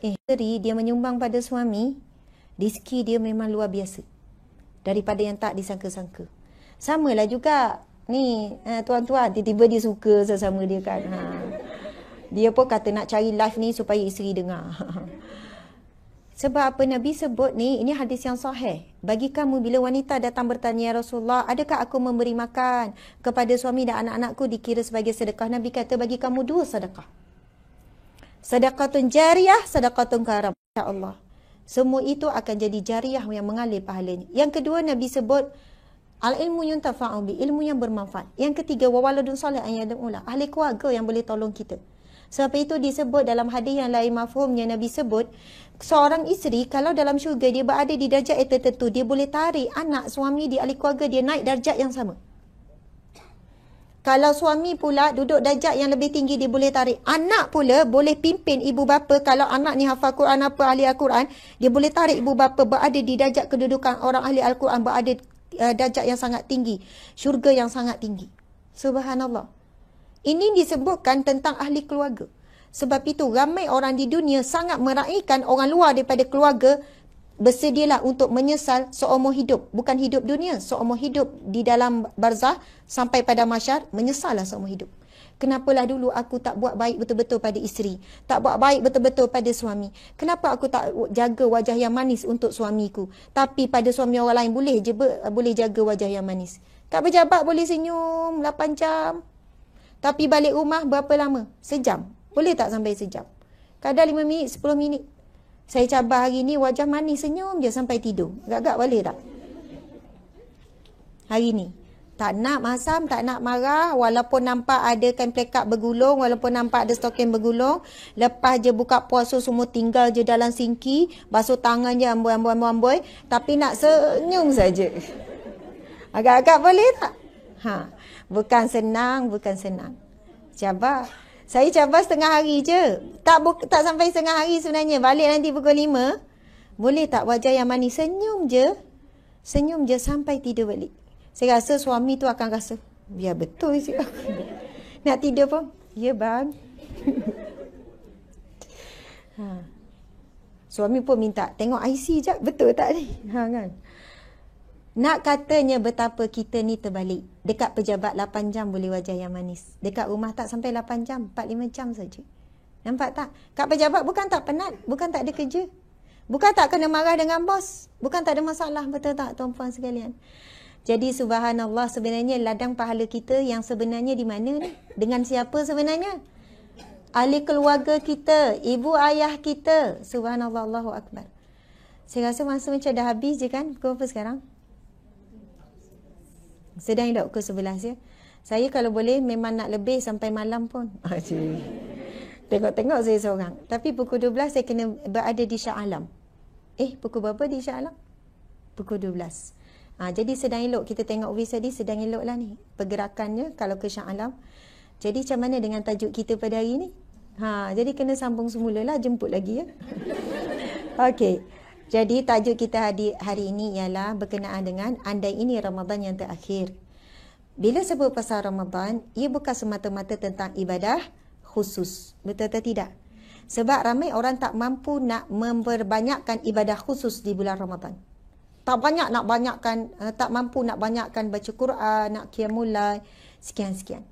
Isteri dia menyumbang pada suami, rezeki dia memang luar biasa daripada yang tak disangka-sangka. Samalah juga ni tuan-tuan, tiba-tiba dia suka sesama dia kan. Dia pun kata nak cari live ni supaya isteri dengar. Sebab apa Nabi sebut ni, ini hadis yang sahih. Bagi kamu bila wanita datang bertanya, ya Rasulullah, adakah aku memberi makan kepada suami dan anak-anakku dikira sebagai sedekah? Nabi kata bagi kamu 2 sedekah. Sedekatun jariyah, sedekatun karam. InsyaAllah. Semua itu akan jadi jariyah yang mengalir pahalanya. Yang kedua Nabi sebut, al-ilmu yuntafa'u bi, ilmu yang bermanfaat. Yang ketiga, wawaladun salih an yad'ulah, ahli keluarga yang boleh tolong kita. Sebab itu disebut dalam hadis yang lain mafhumnya, Nabi sebut, seorang isteri kalau dalam syurga dia berada di darjat yang tertentu, dia boleh tarik anak suami di ahli keluarga dia naik darjat yang sama. Kalau suami pula duduk darjat yang lebih tinggi, dia boleh tarik. Anak pula boleh pimpin ibu bapa. Kalau anak ni hafal Quran apa, ahli Al-Quran, dia boleh tarik ibu bapa berada di darjat kedudukan orang ahli Al-Quran, berada darjat yang sangat tinggi, syurga yang sangat tinggi. Subhanallah. Ini disebutkan tentang ahli keluarga. Sebab itu ramai orang di dunia sangat meraihkan orang luar daripada keluarga. Bersedialah untuk menyesal seumur hidup. Bukan hidup dunia, seumur hidup di dalam barzah sampai pada mahsyar, menyesallah seumur hidup. Kenapalah dulu aku tak buat baik betul-betul pada isteri, tak buat baik betul-betul pada suami. Kenapa aku tak jaga wajah yang manis untuk suamiku, tapi pada suami orang lain boleh je boleh jaga wajah yang manis. Kat pejabat boleh senyum 8 jam. Tapi balik rumah berapa lama? Sejam. Boleh tak sampai sejam? Kadang 5 minit, 10 minit. Saya cabar hari ni wajah manis, senyum je sampai tidur. Gak-gak boleh tak? Hari ni. Tak nak masam, tak nak marah. Walaupun nampak ada kain plekat bergulung, walaupun nampak ada stokin bergulung. Lepas je buka puasa semua tinggal je dalam sinki. Basuh tangan je amboi-amboi. Tapi nak senyum saja. Agak-agak boleh tak? Bukan senang, bukan senang. Cabar. Saya cabar setengah hari je. Tak sampai setengah hari sebenarnya. Balik nanti pukul 5. Boleh tak wajah yang manis? Senyum je. Senyum je sampai tidur balik. Saya rasa suami tu akan rasa, ya betul sih aku. Nak tidur pun, ya bang. Suami pun minta, tengok IC je. Betul tak ni? Kan? Nak katanya betapa kita ni terbalik. Dekat pejabat 8 jam boleh wajah yang manis. Dekat rumah tak sampai 8 jam, 4-5 jam saja. Nampak tak? Kat pejabat bukan tak penat, bukan tak ada kerja. Bukan tak kena marah dengan bos. Bukan tak ada masalah, betul tak tuan-puan sekalian? Jadi subhanallah, sebenarnya ladang pahala kita yang sebenarnya di mana ni? Dengan siapa sebenarnya? Ahli keluarga kita, ibu ayah kita. Subhanallah, Allahu Akbar. Saya rasa masa macam dah habis je kan? Pukul apa sekarang? Sedang dah pukul 11 ya. Saya kalau boleh memang nak lebih sampai malam pun. Tengok-tengok saya seorang. Tapi pukul 12 saya kena berada di Shah Alam. Pukul berapa di Shah Alam? Pukul 12. Jadi sedang elok kita tengok Uwais tadi, sedang elok lah ni pergerakannya kalau ke Shah Alam. Jadi macam mana dengan tajuk kita pada hari ni? Jadi kena sambung semula lah, jemput lagi ya. Okey. Jadi tajuk kita hari ini ialah berkenaan dengan andai ini Ramadan yang terakhir. Bila sebut pasal Ramadan, ia bukan semata-mata tentang ibadah khusus. Betul atau tidak? Sebab ramai orang tak mampu nak memperbanyakkan ibadah khusus di bulan Ramadan. Tak mampu nak banyakkan baca Quran, nak qiyamul lail, sekian-sekian.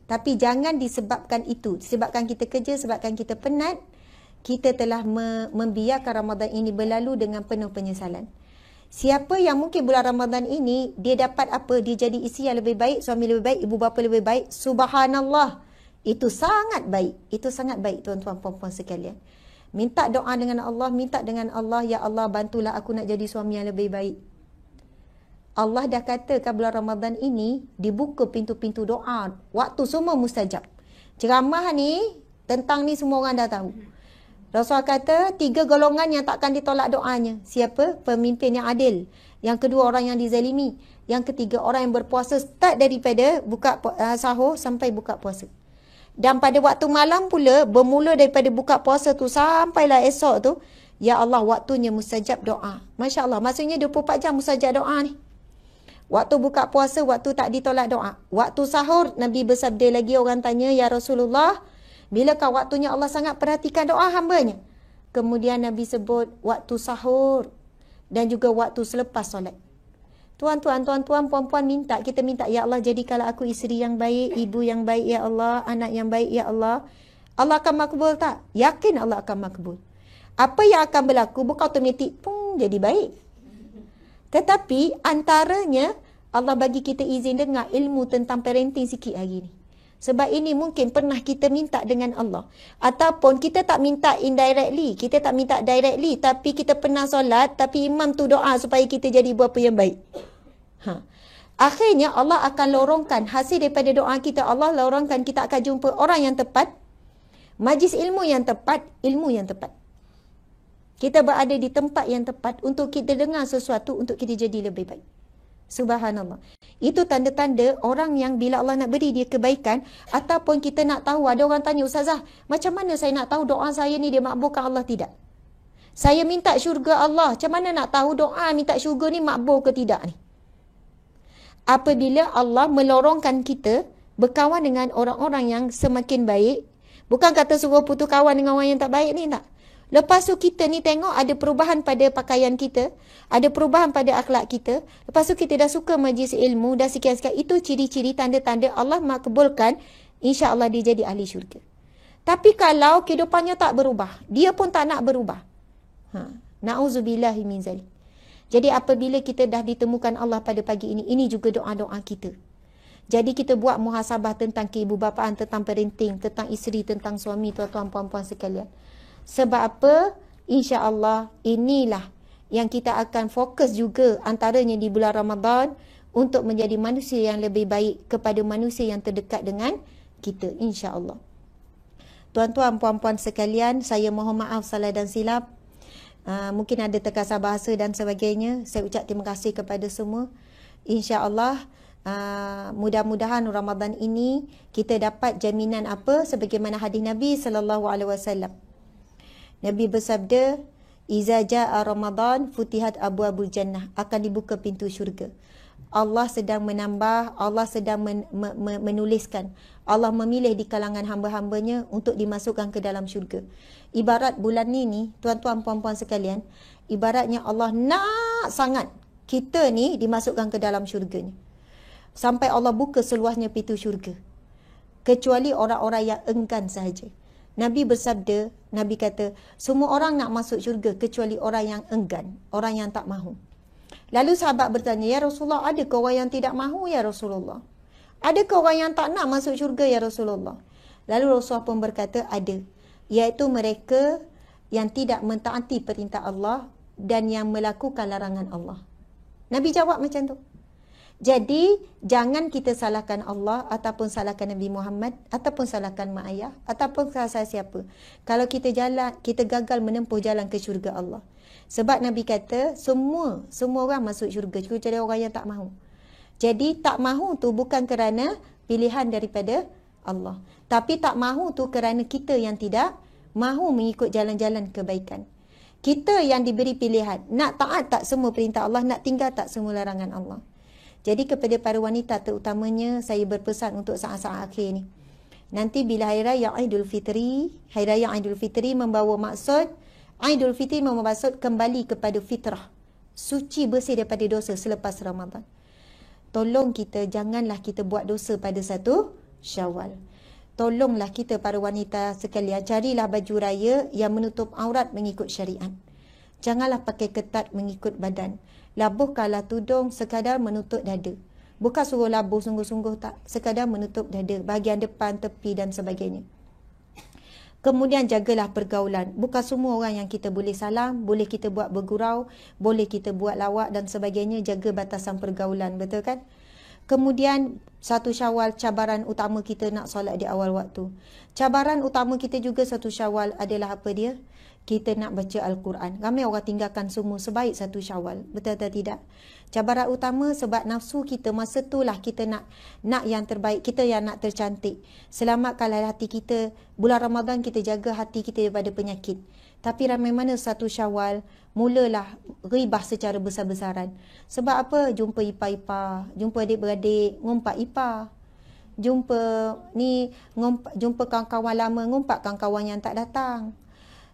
Tapi jangan disebabkan itu. Disebabkan kita kerja, sebabkan kita penat, kita telah membiarkan Ramadan ini berlalu dengan penuh penyesalan. Siapa yang mungkin bulan Ramadan ini, dia dapat apa? Dia jadi isteri yang lebih baik, suami lebih baik, ibu bapa lebih baik. Subhanallah. Itu sangat baik. Itu sangat baik tuan-tuan puan-puan sekalian. Minta doa dengan Allah, minta dengan Allah, ya Allah bantulah aku nak jadi suami yang lebih baik. Allah dah katakan bulan Ramadan ini dibuka pintu-pintu doa. Waktu semua mustajab. Ceramah ni, tentang ni semua orang dah tahu. Rasul kata 3 golongan yang takkan ditolak doanya. Siapa? Pemimpin yang adil. Yang kedua orang yang dizalimi. Yang ketiga orang yang berpuasa start daripada buka sahur sampai buka puasa. Dan pada waktu malam pula, bermula daripada buka puasa tu sampailah esok tu, ya Allah waktunya mustajab doa. Masya Allah, maksudnya 24 jam mustajab doa ni. Waktu buka puasa, waktu tak ditolak doa. Waktu sahur, Nabi bersabda lagi, orang tanya, ya Rasulullah, bilakah waktunya Allah sangat perhatikan doa hambanya? kemudian Nabi sebut waktu sahur dan juga waktu selepas solat. Tuan-tuan, puan-puan kita minta, ya Allah jadikanlah aku isteri yang baik, ibu yang baik ya Allah, anak yang baik ya Allah. Allah akan makbul tak? Yakin Allah akan makbul. Apa yang akan berlaku bukan automatik pun jadi baik. Tetapi antaranya Allah bagi kita izin dengar ilmu tentang parenting sikit hari ni. Sebab ini mungkin pernah kita minta dengan Allah. Ataupun kita tak minta indirectly. Kita tak minta directly. Tapi kita pernah solat. Tapi imam tu doa supaya kita jadi bapa yang baik. Akhirnya Allah akan lorongkan hasil daripada doa kita. Allah lorongkan kita akan jumpa orang yang tepat. Majlis ilmu yang tepat. Ilmu yang tepat. Kita berada di tempat yang tepat. Untuk kita dengar sesuatu. Untuk kita jadi lebih baik. Subhanallah. Itu tanda-tanda orang yang bila Allah nak beri dia kebaikan, ataupun kita nak tahu, ada orang tanya, Ustazah, macam mana saya nak tahu doa saya ni dia makbulkan Allah tidak? Saya minta syurga Allah, macam mana nak tahu doa minta syurga ni makbul ke tidak ni? Apabila Allah melorongkan kita berkawan dengan orang-orang yang semakin baik, bukan kata suruh putus kawan dengan orang yang tak baik ni, tak. Lepas tu kita ni tengok ada perubahan pada pakaian kita, ada perubahan pada akhlak kita. Lepas tu kita dah suka majlis ilmu, dah sekian-sekian. Itu ciri-ciri tanda-tanda Allah makbulkan, insya-Allah dia jadi ahli syurga. Tapi kalau kehidupannya tak berubah, dia pun tak nak berubah. Na'udzubillahi min zalik. Jadi apabila kita dah ditemukan Allah pada pagi ini juga doa-doa kita. Jadi kita buat muhasabah tentang keibubapaan, tentang parenting, tentang isteri, tentang suami, tuan-tuan, puan-puan sekalian. Sebab apa? InsyaAllah inilah yang kita akan fokus juga antaranya di bulan Ramadan untuk menjadi manusia yang lebih baik kepada manusia yang terdekat dengan kita, insyaAllah. Tuan-tuan, puan-puan sekalian, saya mohon maaf salah dan silap. Mungkin ada terkasar bahasa dan sebagainya. Saya ucap terima kasih kepada semua. InsyaAllah mudah-mudahan Ramadan ini kita dapat jaminan apa sebagaimana hadis Nabi SAW. Nabi bersabda, "Iza jaa Ramadan futihat abwabul jannah." Akan dibuka pintu syurga. Allah sedang menambah, Allah sedang menuliskan. Allah memilih di kalangan hamba-hambanya untuk dimasukkan ke dalam syurga. Ibarat bulan ni, tuan-tuan puan-puan sekalian, ibaratnya Allah nak sangat kita ni dimasukkan ke dalam syurganya. Sampai Allah buka seluasnya pintu syurga. Kecuali orang-orang yang enggan sahaja. Nabi bersabda, Nabi kata, semua orang nak masuk syurga kecuali orang yang enggan, orang yang tak mahu. Lalu sahabat bertanya, ya Rasulullah, adakah orang yang tidak mahu ya Rasulullah? Adakah orang yang tak nak masuk syurga ya Rasulullah? Lalu Rasulullah pun berkata, ada. Iaitu mereka yang tidak mentaati perintah Allah dan yang melakukan larangan Allah. Nabi jawab macam tu. Jadi, jangan kita salahkan Allah ataupun salahkan Nabi Muhammad ataupun salahkan mak ayah ataupun salah siapa. Kalau kita gagal menempuh jalan ke syurga Allah. Sebab Nabi kata, semua orang masuk syurga kecuali orang yang tak mahu. Jadi, tak mahu tu bukan kerana pilihan daripada Allah. Tapi tak mahu tu kerana kita yang tidak mahu mengikut jalan-jalan kebaikan. Kita yang diberi pilihan, nak taat tak semua perintah Allah, nak tinggal tak semua larangan Allah. Jadi kepada para wanita terutamanya, saya berpesan untuk saat-saat akhir ni. Nanti bila Hari Raya Aidil Fitri membawa maksud, Aidil Fitri membawa maksud kembali kepada fitrah. Suci bersih daripada dosa selepas Ramadan. Tolong kita, janganlah kita buat dosa pada 1 Syawal. Tolonglah kita para wanita sekalian, carilah baju raya yang menutup aurat mengikut syariat. Janganlah pakai ketat mengikut badan. Labuhkanlah tudung sekadar menutup dada. Bukan suruh labuh sungguh-sungguh, tak. Sekadar menutup dada, bahagian depan, tepi dan sebagainya. Kemudian jagalah pergaulan. Bukan semua orang yang kita boleh salam, boleh kita buat bergurau, boleh kita buat lawak dan sebagainya. Jaga batasan pergaulan, betul kan? Kemudian 1 Syawal, cabaran utama kita nak solat di awal waktu. Cabaran utama kita juga 1 Syawal adalah apa dia? Kita nak baca Al-Quran. Ramai orang tinggalkan semua sebaik 1 Syawal. Betul atau tidak? Cabaran utama sebab nafsu kita masa itulah kita nak yang terbaik. Kita yang nak tercantik. Selamatkanlah hati kita. Bulan Ramadan kita jaga hati kita daripada penyakit. Tapi ramai mana 1 Syawal mulalah ribah secara besar-besaran. Sebab apa? Jumpa ipar-ipar, jumpa adik-beradik, ngumpat ipar. Jumpa kawan-kawan lama, ngumpat kawan-kawan yang tak datang.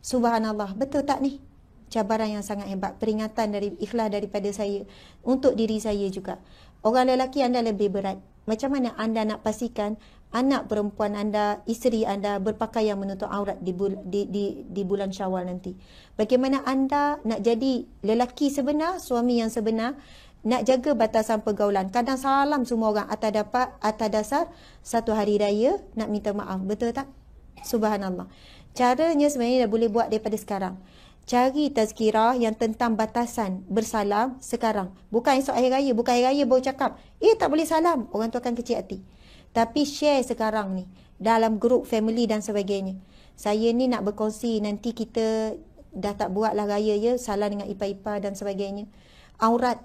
Subhanallah, betul tak ni? Cabaran yang sangat hebat, peringatan dari ikhlas daripada saya untuk diri saya juga. Orang lelaki anda lebih berat. Macam mana anda nak pastikan anak perempuan anda, isteri anda berpakaian menutup aurat di bulan Syawal nanti? Bagaimana anda nak jadi lelaki sebenar, suami yang sebenar, nak jaga batasan pergaulan. Kadang salam semua orang atas dasar satu hari raya nak minta maaf. Betul tak? Subhanallah. Caranya sebenarnya dah boleh buat daripada sekarang. Cari tazkirah yang tentang batasan bersalam sekarang. Bukan esok hari raya. Bukan hari raya baru cakap, tak boleh salam. Orang tu akan kecil hati. Tapi share sekarang ni. Dalam grup family dan sebagainya. Saya ni nak berkongsi, nanti kita dah tak buat lah raya ya. Salam dengan ipar-ipar dan sebagainya. Aurat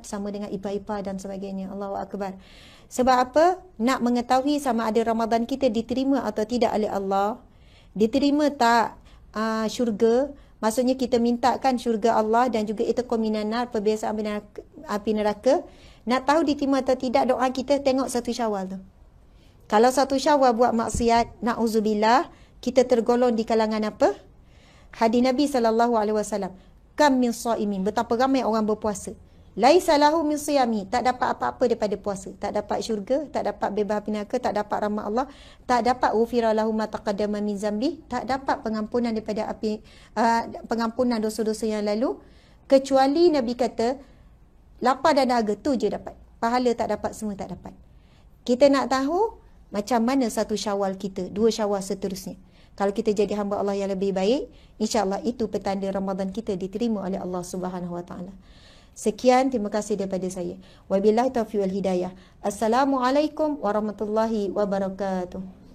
sama dengan ipar-ipar dan sebagainya. Allahu Akbar. Sebab apa? Nak mengetahui sama ada Ramadan kita diterima atau tidak oleh Allah. Diterima tak syurga? Maksudnya kita mintakan syurga Allah dan juga itu kominanar, perbiasaan api neraka. Nak tahu diterima atau tidak doa kita, tengok satu Syawal tu. Kalau satu Syawal buat maksiat, na'udzubillah, kita tergolong di kalangan apa? Hadis Nabi SAW. Kam min sa'imin, betapa ramai orang berpuasa. Laisa lahu min siyami, tak dapat apa-apa daripada puasa. Tak dapat syurga, tak dapat bebas api neraka, tak dapat rahmat Allah, tak dapat ghufira lahu ma taqaddama min zambi, tak dapat pengampunan daripada pengampunan dosa-dosa yang lalu, kecuali Nabi kata lapar dan dahaga tu je dapat. Pahala tak dapat, semua tak dapat. Kita nak tahu macam mana satu Syawal kita, dua Syawal seterusnya. Kalau kita jadi hamba Allah yang lebih baik, insya-Allah itu petanda Ramadan kita diterima oleh Allah Subhanahu Wa Taala. Sekian, terima kasih daripada saya. Wabillahi taufiq wal hidayah. Assalamualaikum warahmatullahi wabarakatuh.